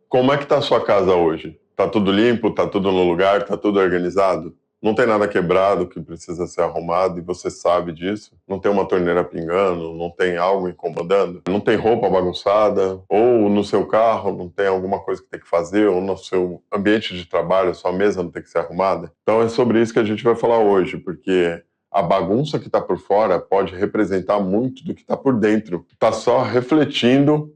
Como é que tá a sua casa hoje? Tá tudo limpo? Tá tudo no lugar? Tá tudo organizado? Não tem nada quebrado que precisa ser arrumado e você sabe disso? Não tem uma torneira pingando? Não tem algo incomodando? Não tem roupa bagunçada? Ou no seu carro não tem alguma coisa que tem que fazer? Ou no seu ambiente de trabalho, sua mesa não tem que ser arrumada? Então é sobre isso que a gente vai falar hoje, porque a bagunça que está por fora pode representar muito do que está por dentro. Está só refletindo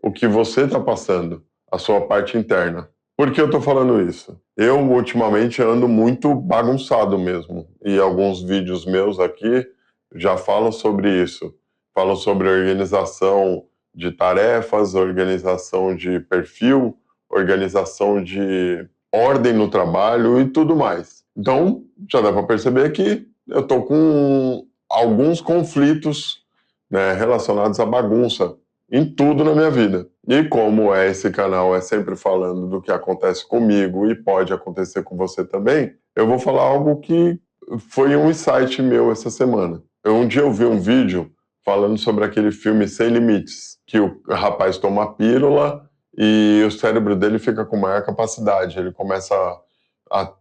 o que você está passando, a sua parte interna. Por que eu estou falando isso? Eu, ultimamente, ando muito bagunçado mesmo. E alguns vídeos meus aqui já falam sobre isso. Falam sobre organização de tarefas, organização de perfil, organização de ordem no trabalho e tudo mais. Então, já dá para perceber que eu estou com alguns conflitos, né, relacionados à bagunça em tudo na minha vida. E como esse canal é sempre falando do que acontece comigo e pode acontecer com você também, eu vou falar algo que foi um insight meu essa semana. Um dia eu vi um vídeo falando sobre aquele filme Sem Limites, que o rapaz toma a pílula e o cérebro dele fica com maior capacidade, ele começa a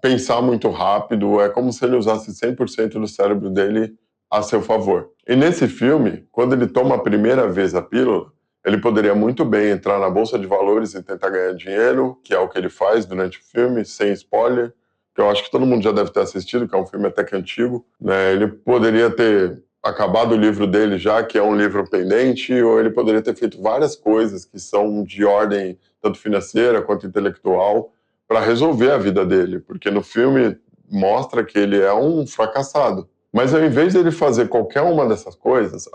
pensar muito rápido, é como se ele usasse 100% do cérebro dele a seu favor. E nesse filme, quando ele toma a primeira vez a pílula, ele poderia muito bem entrar na bolsa de valores e tentar ganhar dinheiro, que é o que ele faz durante o filme, sem spoiler, que eu acho que todo mundo já deve ter assistido, que é um filme até que antigo, né? Ele poderia ter acabado o livro dele já, que é um livro pendente, ou ele poderia ter feito várias coisas que são de ordem tanto financeira quanto intelectual para resolver a vida dele, porque no filme mostra que ele é um fracassado. Mas ao invés dele fazer qualquer uma dessas coisas,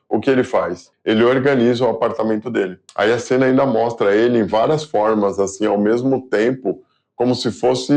o que ele faz? Ele organiza o apartamento dele. Aí a cena ainda mostra ele em várias formas, assim, ao mesmo tempo, como se fosse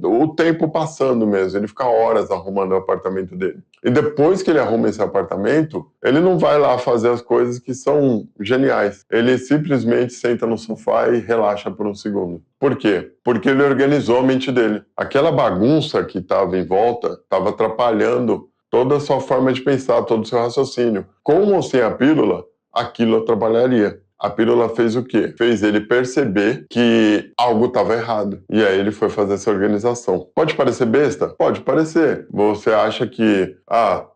o tempo passando mesmo. Ele fica horas arrumando o apartamento dele. E depois que ele arruma esse apartamento, ele não vai lá fazer as coisas que são geniais. Ele simplesmente senta no sofá e relaxa por um segundo. Por quê? Porque ele organizou a mente dele. Aquela bagunça que estava em volta estava atrapalhando toda a sua forma de pensar, todo o seu raciocínio. Com ou sem a pílula, aquilo atrapalharia. A pílula fez o quê? Fez ele perceber que algo estava errado. E aí ele foi fazer essa organização. Pode parecer besta? Pode parecer. Você acha que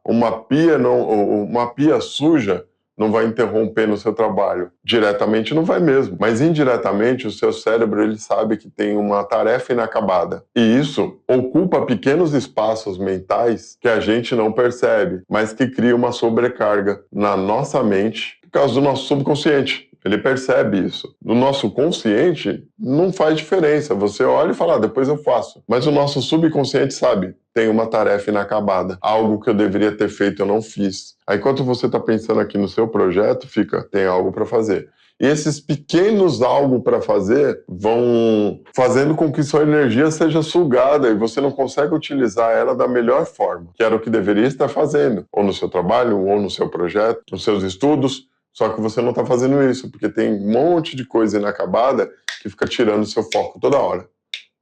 uma pia suja não vai interromper no seu trabalho. Diretamente não vai mesmo, mas indiretamente o seu cérebro ele sabe que tem uma tarefa inacabada. E isso ocupa pequenos espaços mentais que a gente não percebe, mas que cria uma sobrecarga na nossa mente por causa do nosso subconsciente. Ele percebe isso. No nosso consciente, não faz diferença. Você olha e fala, depois eu faço. Mas o nosso subconsciente sabe, tem uma tarefa inacabada. Algo que eu deveria ter feito, eu não fiz. Aí, enquanto você está pensando aqui no seu projeto, tem algo para fazer. E esses pequenos algo para fazer vão fazendo com que sua energia seja sugada e você não consegue utilizar ela da melhor forma, que era o que deveria estar fazendo, ou no seu trabalho, ou no seu projeto, nos seus estudos. Só que você não está fazendo isso, porque tem um monte de coisa inacabada que fica tirando o seu foco toda hora.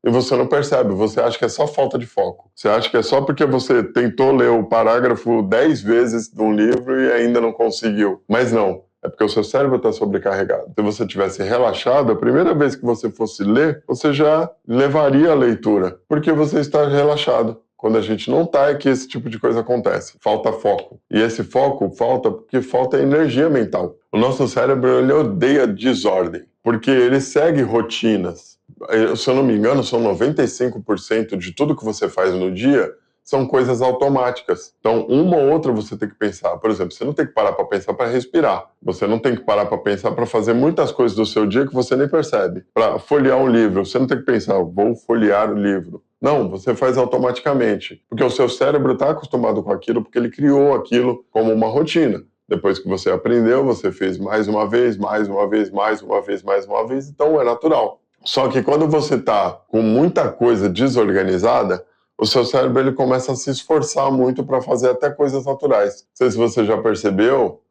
E você não percebe, você acha que é só falta de foco. Você acha que é só porque você tentou ler o parágrafo 10 vezes de um livro e ainda não conseguiu. Mas não, é porque o seu cérebro está sobrecarregado. Se você tivesse relaxado, a primeira vez que você fosse ler, você já levaria a leitura, porque você está relaxado. Quando a gente não está, é que esse tipo de coisa acontece. Falta foco. E esse foco falta porque falta energia mental. O nosso cérebro, ele odeia desordem, porque ele segue rotinas. Se eu não me engano, são 95% de tudo que você faz no dia são coisas automáticas. Então, uma ou outra você tem que pensar. Por exemplo, você não tem que parar para pensar para respirar. Você não tem que parar para pensar para fazer muitas coisas do seu dia que você nem percebe. Para folhear um livro, você não tem que pensar, vou folhear o livro. Não, você faz automaticamente, porque o seu cérebro está acostumado com aquilo, porque ele criou aquilo como uma rotina. Depois que você aprendeu, você fez mais uma vez, então é natural. Só que quando você está com muita coisa desorganizada, o seu cérebro ele começa a se esforçar muito para fazer até coisas naturais. Não sei se você já percebeu,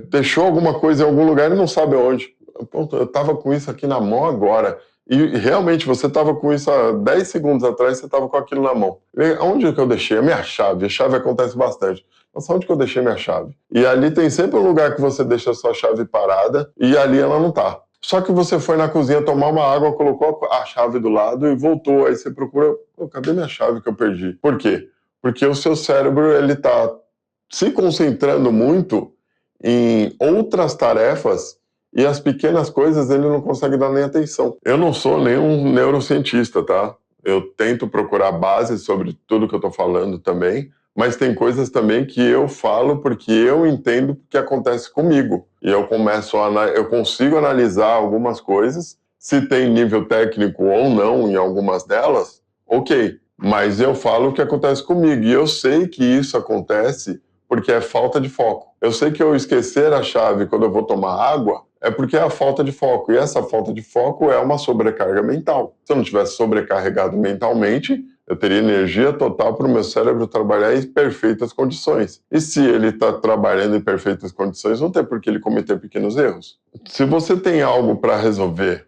deixou alguma coisa em algum lugar e não sabe onde. Eu estava com isso aqui na mão agora, E realmente você estava com isso há 10 segundos atrás, você estava com aquilo na mão. Onde que eu deixei? A minha chave. A chave acontece bastante. Nossa, onde que eu deixei minha chave? E ali tem sempre um lugar que você deixa a sua chave parada e ali ela não tá. Só que você foi na cozinha tomar uma água, colocou a chave do lado e voltou. Aí você procura, pô, cadê minha chave que eu perdi? Por quê? Porque o seu cérebro, ele tá se concentrando muito em outras tarefas e as pequenas coisas ele não consegue dar nem atenção. Eu não sou nenhum neurocientista, tá? Eu tento procurar bases sobre tudo que eu tô falando também, mas tem coisas também que eu falo porque eu entendo o que acontece comigo. E eu consigo analisar algumas coisas, se tem nível técnico ou não em algumas delas, ok. Mas eu falo o que acontece comigo e eu sei que isso acontece porque é falta de foco. Eu sei que eu esquecer a chave quando eu vou tomar água é porque é a falta de foco. E essa falta de foco é uma sobrecarga mental. Se eu não tivesse sobrecarregado mentalmente, eu teria energia total para o meu cérebro trabalhar em perfeitas condições. E se ele está trabalhando em perfeitas condições, não tem por que ele cometer pequenos erros. Se você tem algo para resolver,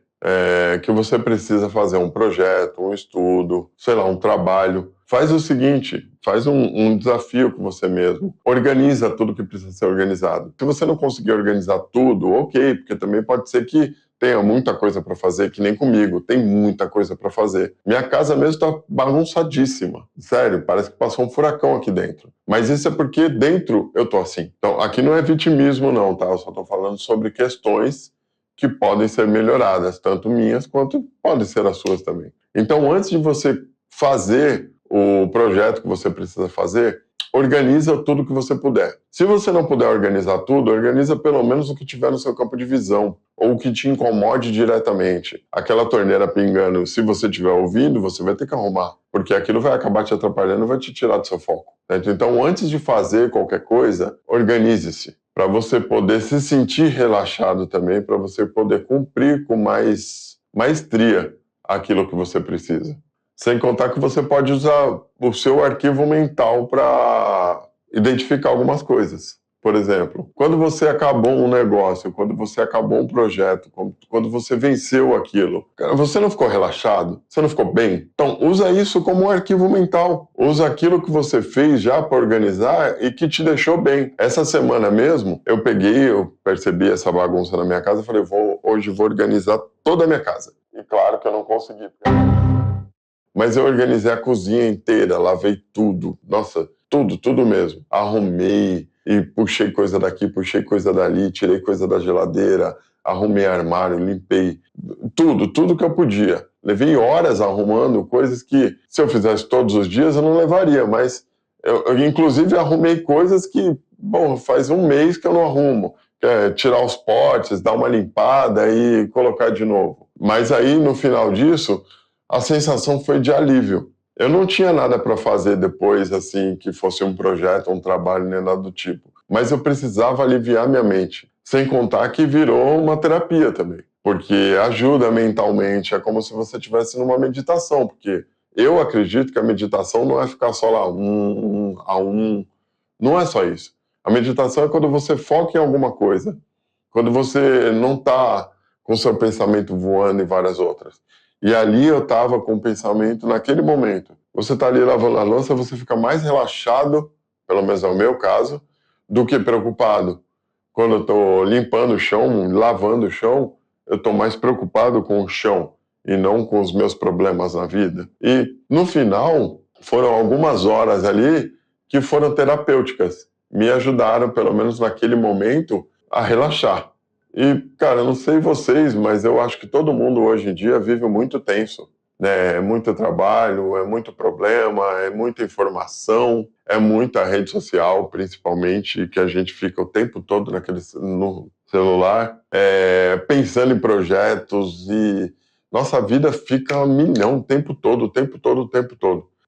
que você precisa fazer um projeto, um estudo, sei lá, um trabalho, faz o seguinte, faz um desafio com você mesmo. Organiza tudo que precisa ser organizado. Se você não conseguir organizar tudo, ok, porque também pode ser que tenha muita coisa para fazer, que nem comigo, tem muita coisa para fazer. Minha casa mesmo está bagunçadíssima. Sério, parece que passou um furacão aqui dentro. Mas isso é porque dentro eu tô assim. Então, aqui não é vitimismo não, tá? Eu só tô falando sobre questões que podem ser melhoradas, tanto minhas quanto podem ser as suas também. Então, antes de você fazer o projeto que você precisa fazer, organiza tudo que você puder. Se você não puder organizar tudo, organiza pelo menos o que tiver no seu campo de visão, ou o que te incomode diretamente. Aquela torneira pingando, se você estiver ouvindo, você vai ter que arrumar, porque aquilo vai acabar te atrapalhando e vai te tirar do seu foco. Certo? Então, antes de fazer qualquer coisa, organize-se, para você poder se sentir relaxado também, para você poder cumprir com mais maestria aquilo que você precisa. Sem contar que você pode usar o seu arquivo mental para identificar algumas coisas. Por exemplo, quando você acabou um negócio, quando você acabou um projeto, quando você venceu aquilo, você não ficou relaxado? Você não ficou bem? Então, usa isso como um arquivo mental. Usa aquilo que você fez já para organizar e que te deixou bem. Essa semana mesmo, eu percebi essa bagunça na minha casa e falei, hoje vou organizar toda a minha casa. E claro que eu não consegui. Mas eu organizei a cozinha inteira, lavei tudo. Nossa, tudo mesmo. Arrumei e puxei coisa daqui, puxei coisa dali, tirei coisa da geladeira, arrumei armário, limpei tudo que eu podia. Levei horas arrumando coisas que, se eu fizesse todos os dias, eu não levaria, mas eu inclusive arrumei coisas que, bom, faz um mês que eu não arrumo. Tirar os potes, dar uma limpada e colocar de novo. Mas aí, no final disso, a sensação foi de alívio. Eu não tinha nada para fazer depois, assim, que fosse um projeto, um trabalho, nem nada do tipo. Mas eu precisava aliviar minha mente. Sem contar que virou uma terapia também. Porque ajuda mentalmente, é como se você estivesse numa meditação. Porque eu acredito que a meditação não é ficar só lá, Não é só isso. A meditação é quando você foca em alguma coisa. Quando você não está com seu pensamento voando em várias outras. E ali eu estava com o pensamento naquele momento. Você está ali lavando a louça, você fica mais relaxado, pelo menos é o meu caso, do que preocupado. Quando eu estou limpando o chão, lavando o chão, eu estou mais preocupado com o chão e não com os meus problemas na vida. E no final, foram algumas horas ali que foram terapêuticas. Me ajudaram, pelo menos naquele momento, a relaxar. E, cara, eu não sei vocês, mas eu acho que todo mundo hoje em dia vive muito tenso. Né? É muito trabalho, é muito problema, é muita informação, é muita rede social, principalmente, que a gente fica o tempo todo no celular, pensando em projetos e nossa vida fica a milhão o tempo todo.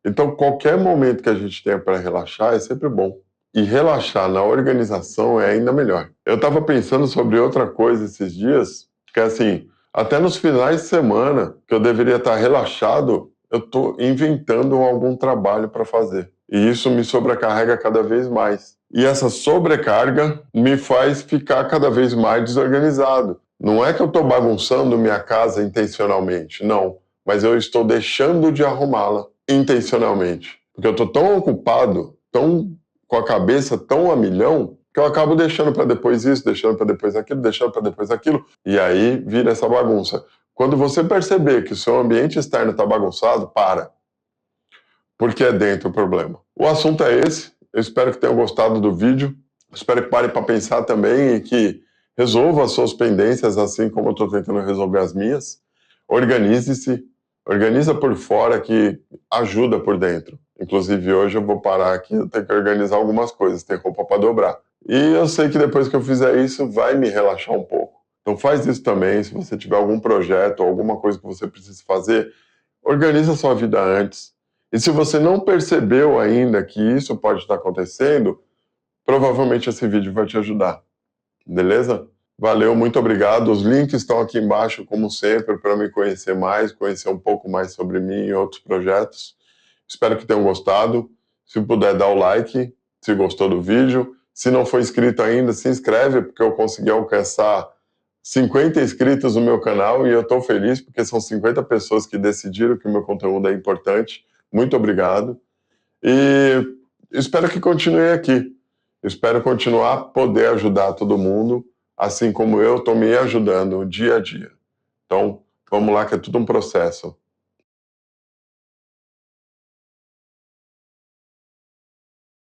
Então, qualquer momento que a gente tenha para relaxar é sempre bom. E relaxar na organização é ainda melhor. Eu estava pensando sobre outra coisa esses dias, que é assim, até nos finais de semana, que eu deveria estar relaxado, eu estou inventando algum trabalho para fazer. E isso me sobrecarrega cada vez mais. E essa sobrecarga me faz ficar cada vez mais desorganizado. Não é que eu estou bagunçando minha casa intencionalmente, não. Mas eu estou deixando de arrumá-la intencionalmente. Porque eu estou tão ocupado, tão com a cabeça tão a milhão, que eu acabo deixando para depois isso, deixando para depois aquilo, deixando para depois aquilo. E aí vira essa bagunça. Quando você perceber que o seu ambiente externo está bagunçado, para. Porque é dentro o problema. O assunto é esse. Eu espero que tenham gostado do vídeo. Espero que parem para pensar também e que resolva as suas pendências, assim como eu estou tentando resolver as minhas. Organize-se. Organiza por fora que ajuda por dentro. Inclusive, hoje eu vou parar aqui, eu tenho que organizar algumas coisas, tem roupa para dobrar. E eu sei que depois que eu fizer isso, vai me relaxar um pouco. Então faz isso também, se você tiver algum projeto ou alguma coisa que você precise fazer, organiza a sua vida antes. E se você não percebeu ainda que isso pode estar acontecendo, provavelmente esse vídeo vai te ajudar. Beleza? Valeu, muito obrigado. Os links estão aqui embaixo, como sempre, para me conhecer mais, conhecer um pouco mais sobre mim e outros projetos. Espero que tenham gostado. Se puder, dá o like, se gostou do vídeo. Se não for inscrito ainda, se inscreve, porque eu consegui alcançar 50 inscritos no meu canal e eu estou feliz, porque são 50 pessoas que decidiram que o meu conteúdo é importante. Muito obrigado. E espero que continue aqui. Espero continuar a poder ajudar todo mundo, assim como eu estou me ajudando dia a dia. Então, vamos lá que é tudo um processo.